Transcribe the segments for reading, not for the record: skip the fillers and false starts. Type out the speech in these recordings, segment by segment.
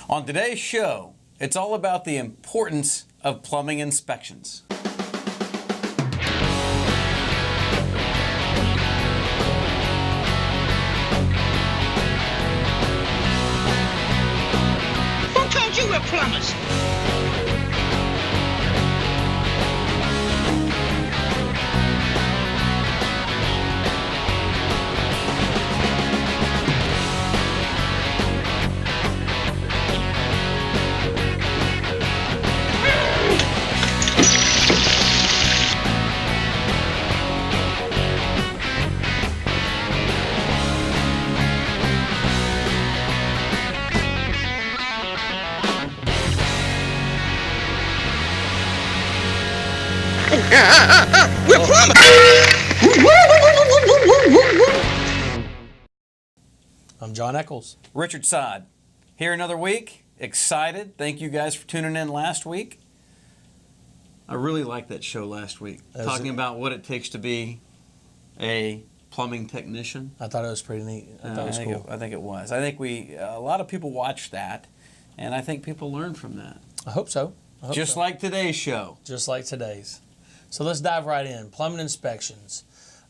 On today's show, it's all about the importance of plumbing inspections. Who told you we're plumbers? We're plumbers! I'm John Eccles. Richard Sod, here another week. Excited. Thank you guys for tuning in last week. I really liked that show last week, talking about what it takes to be a plumbing technician. I thought it was pretty neat. I thought it was cool. I think it was. I think a lot of people watched that, and I think people learned from that. I hope so. Just like today's show. Just like today's. So let's dive right in. Plumbing inspections.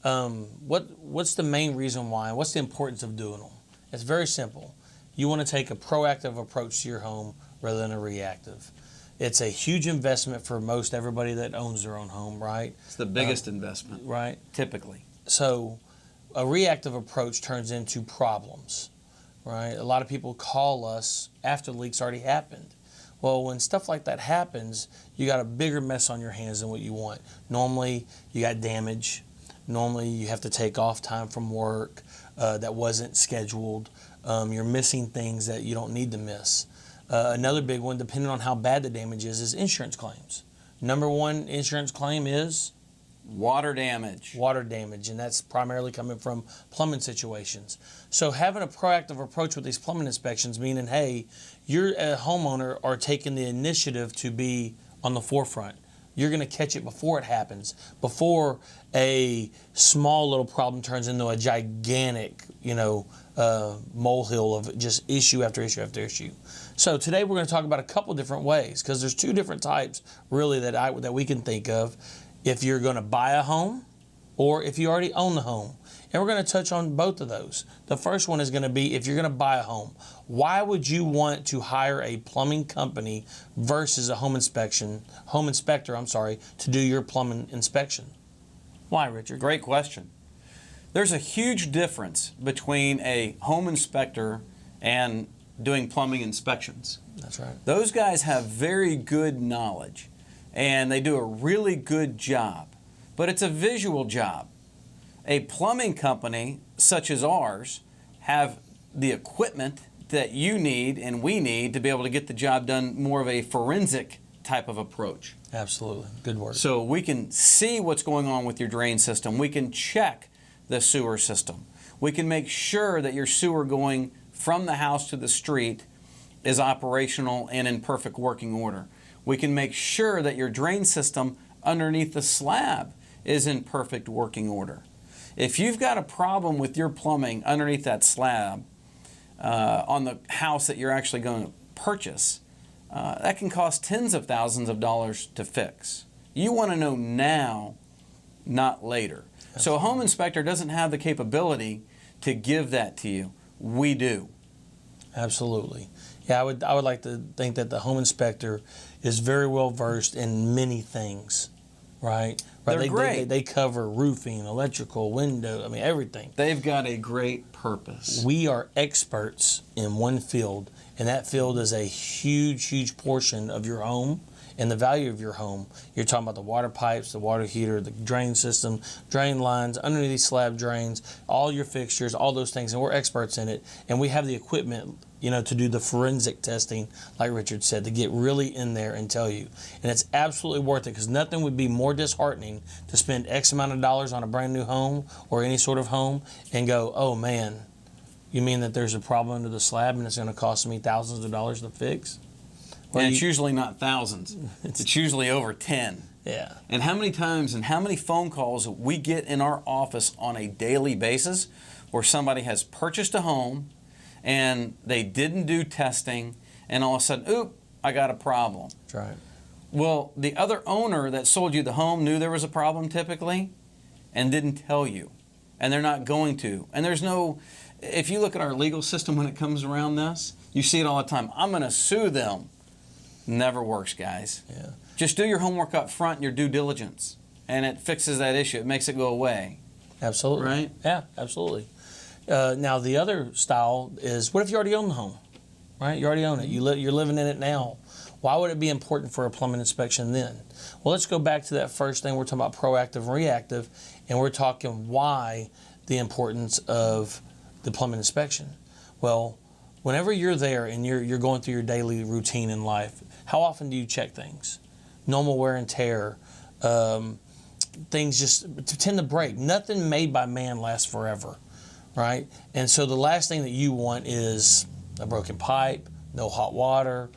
What's the main reason why? What's the importance of doing them? It's very simple. You want to take a proactive approach to your home rather than a reactive. It's a huge investment for most everybody that owns their own home, right? It's the biggest investment. Right. Typically. So a reactive approach turns into problems, right? A lot of people call us after the leak's already happened. Well, when stuff like that happens, you got a bigger mess on your hands than what you want. Normally, you got damage. Normally, you have to take off time from work that wasn't scheduled. You're missing things that you don't need to miss. Another big one, depending on how bad the damage is insurance claims. Number one insurance claim is? Water damage. Water damage, and that's primarily coming from plumbing situations. So having a proactive approach with these plumbing inspections, meaning, hey, you're a homeowner are taking the initiative to be on the forefront. You're going to catch it before it happens, before a small little problem turns into a gigantic, molehill of just issue after issue after issue. So today we're going to talk about a couple different ways, because there's two different types really that we can think of. If you're going to buy a home or if you already own the home. And we're going to touch on both of those. The first one is going to be if you're going to buy a home. Why would you want to hire a plumbing company versus a home inspector, to do your plumbing inspection? Why, Richard? Great question. There's a huge difference between a home inspector and doing plumbing inspections. That's right. Those guys have very good knowledge, and they do a really good job, but it's a visual job. A plumbing company such as ours have the equipment that you need and we need to be able to get the job done, more of a forensic type of approach. Absolutely. Good word. So we can see what's going on with your drain system. We can check the sewer system. We can make sure that your sewer going from the house to the street is operational and in perfect working order. We can make sure that your drain system underneath the slab is in perfect working order. If you've got a problem with your plumbing underneath that slab on the house that you're actually going to purchase, that can cost tens of thousands of dollars to fix. You want to know now, not later. Absolutely. So a home inspector doesn't have the capability to give that to you. We do. Absolutely. Yeah, I would like to think that the home inspector is very well versed in many things, right? They're great. They cover roofing, electrical, window, everything. They've got a great purpose. We are experts in one field, and that field is a huge, huge portion of your home and the value of your home. You're talking about the water pipes, the water heater, the drain system, drain lines, underneath these slab drains, all your fixtures, all those things, and we're experts in it. And we have the equipment, to do the forensic testing, like Richard said, to get really in there and tell you. And it's absolutely worth it, because nothing would be more disheartening to spend X amount of dollars on a brand new home or any sort of home and go, oh man, you mean that there's a problem under the slab and it's going to cost me thousands of dollars to fix? Well, and it's usually not thousands. It's usually over 10. Yeah. And how many times and how many phone calls we get in our office on a daily basis where somebody has purchased a home and they didn't do testing and all of a sudden, oop, I got a problem. That's right. Well, the other owner that sold you the home knew there was a problem typically and didn't tell you. And they're not going to. And there's no, if you look at our legal system when it comes around this, you see it all the time. I'm going to sue them. Never works, guys. Yeah. Just do your homework up front and your due diligence. And it fixes that issue. It makes it go away. Absolutely. Right? Yeah, absolutely. Now, the other style is, what if you already own the home? Right? You already own it. You're living in it now. Why would it be important for a plumbing inspection then? Well, let's go back to that first thing. We're talking about proactive and reactive, and we're talking why the importance of the plumbing inspection. Well, whenever you're there and you're going through your daily routine in life, how often do you check things? Normal wear and tear, things just tend to break. Nothing made by man lasts forever, right? And so the last thing that you want is a broken pipe, no hot water,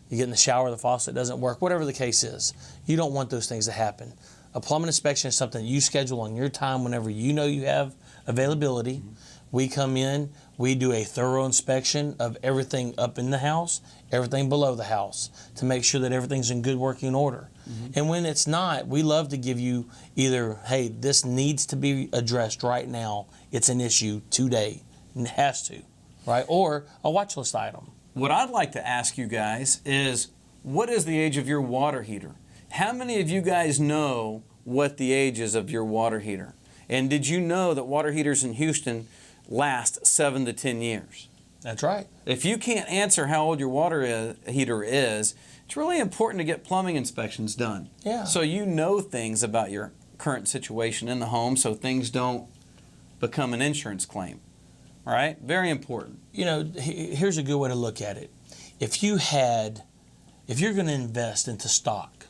you get in the shower, the faucet doesn't work, whatever the case is. You don't want those things to happen. A plumbing inspection is something you schedule on your time whenever you know you have availability. Mm-hmm. We come in, we do a thorough inspection of everything up in the house, everything below the house, to make sure that everything's in good working order. Mm-hmm. And when it's not, we love to give you either, hey, this needs to be addressed right now. It's an issue today. It has to, right? Or a watch list item. What I'd like to ask you guys is, what is the age of your water heater? How many of you guys know what the age is of your water heater? And did you know that water heaters in Houston last 7 to 10 years? That's right. If you can't answer how old your water heater is, it's really important to get plumbing inspections done. Yeah. So you know things about your current situation in the home so things don't become an insurance claim. All right? Very important. You know, here's a good way to look at it. If you're going to invest into stock,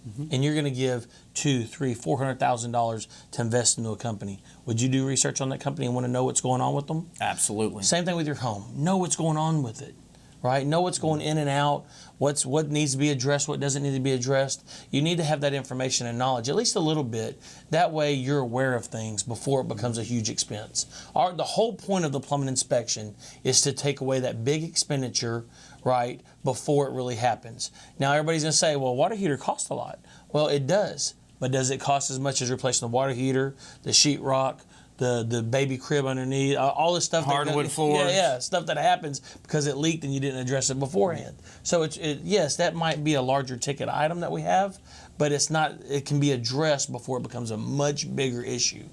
mm-hmm. and you're going to give $200,000, $300,000, $400,000 to invest into a company, would you do research on that company and want to know what's going on with them? Absolutely. Same thing with your home. Know what's going on with it, right? Know what's going in and out, what needs to be addressed, what doesn't need to be addressed. You need to have that information and knowledge, at least a little bit. That way you're aware of things before it becomes a huge expense. The whole point of the plumbing inspection is to take away that big expenditure, right, before it really happens. Now everybody's going to say, well, water heater costs a lot. Well, it does. But does it cost as much as replacing the water heater, the sheetrock, the baby crib underneath, all this stuff? Hardwood floors. Yeah, stuff that happens because it leaked and you didn't address it beforehand. So yes, that might be a larger ticket item that we have, but it's not. It can be addressed before it becomes a much bigger issue,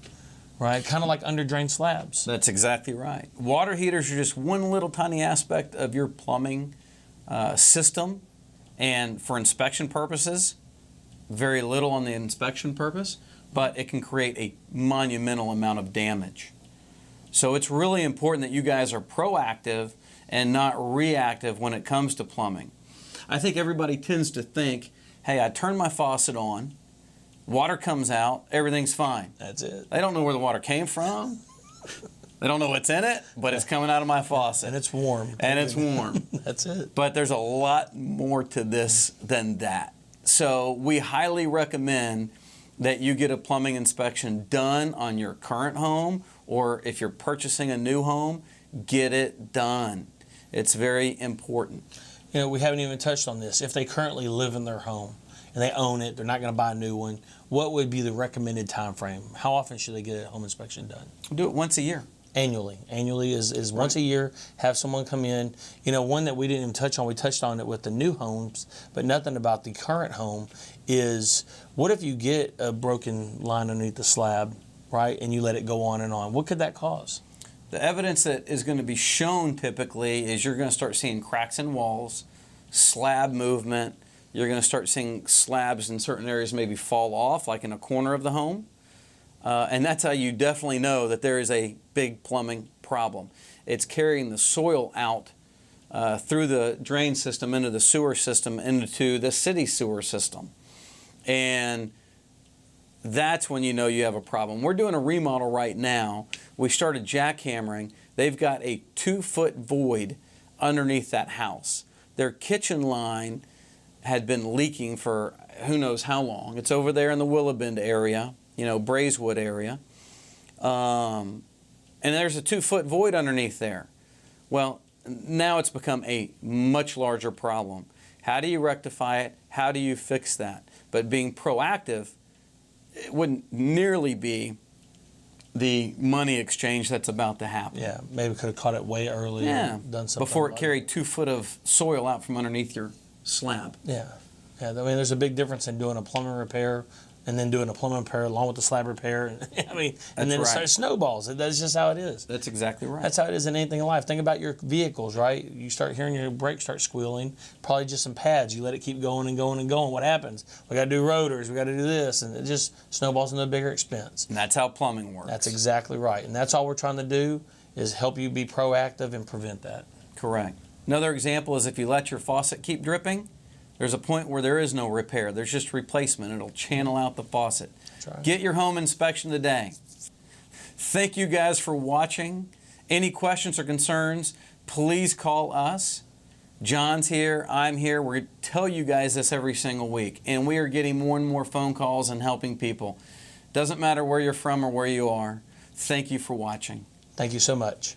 right? Kind of like under drain slabs. That's exactly right. Water heaters are just one little tiny aspect of your plumbing system, and for inspection purposes, very little on the inspection purpose, but it can create a monumental amount of damage. So it's really important that you guys are proactive and not reactive when it comes to plumbing. I think everybody tends to think, hey, I turn my faucet on, water comes out, everything's fine. That's it. They don't know where the water came from. They don't know what's in it, but it's coming out of my faucet. And it's warm. And it's warm. That's it. But there's a lot more to this than that. So we highly recommend that you get a plumbing inspection done on your current home, or if you're purchasing a new home, get it done. It's very important. You know, we haven't even touched on this. If they currently live in their home and they own it, they're not going to buy a new one, what would be the recommended time frame? How often should they get a home inspection done? Do it once a year. Annually. Annually is right. Once a year, have someone come in. You know, one that we didn't even touch on, we touched on it with the new homes, but nothing about the current home, is what if you get a broken line underneath the slab, right, and you let it go on and on? What could that cause? The evidence that is going to be shown typically is you're going to start seeing cracks in walls, slab movement. You're going to start seeing slabs in certain areas maybe fall off, like in a corner of the home. And that's how you definitely know that there is a big plumbing problem. It's carrying the soil out through the drain system into the sewer system into the city sewer system. And that's when you know you have a problem. We're doing a remodel right now. We started jackhammering. They've got a 2-foot void underneath that house. Their kitchen line had been leaking for who knows how long. It's over there in the Willowbend area, you know, Braeswood area. And there's a 2-foot void underneath there. Well, now it's become a much larger problem. How do you rectify it? How do you fix that? But being proactive, it wouldn't nearly be the money exchange that's about to happen. Yeah, maybe could have caught it way early and done something. Before it like carried 2 foot of soil out from underneath your slab. Yeah. Yeah, I mean, there's a big difference in doing a plumbing repair and then doing a plumbing repair along with the slab repair. I mean, and then it starts snowballs. That's just how it is. That's exactly right. That's how it is in anything in life. Think about your vehicles, right? You start hearing your brakes start squealing, probably just some pads. You let it keep going and going and going. What happens? We got to do rotors. We got to do this. And it just snowballs into a bigger expense. And that's how plumbing works. That's exactly right. And that's all we're trying to do is help you be proactive and prevent that. Correct. Another example is if you let your faucet keep dripping, there's a point where there is no repair. There's just replacement. It'll channel out the faucet. That's right. Get your home inspection today. Thank you guys for watching. Any questions or concerns, please call us. John's here. I'm here. We tell you guys this every single week. And we are getting more and more phone calls and helping people. Doesn't matter where you're from or where you are. Thank you for watching. Thank you so much.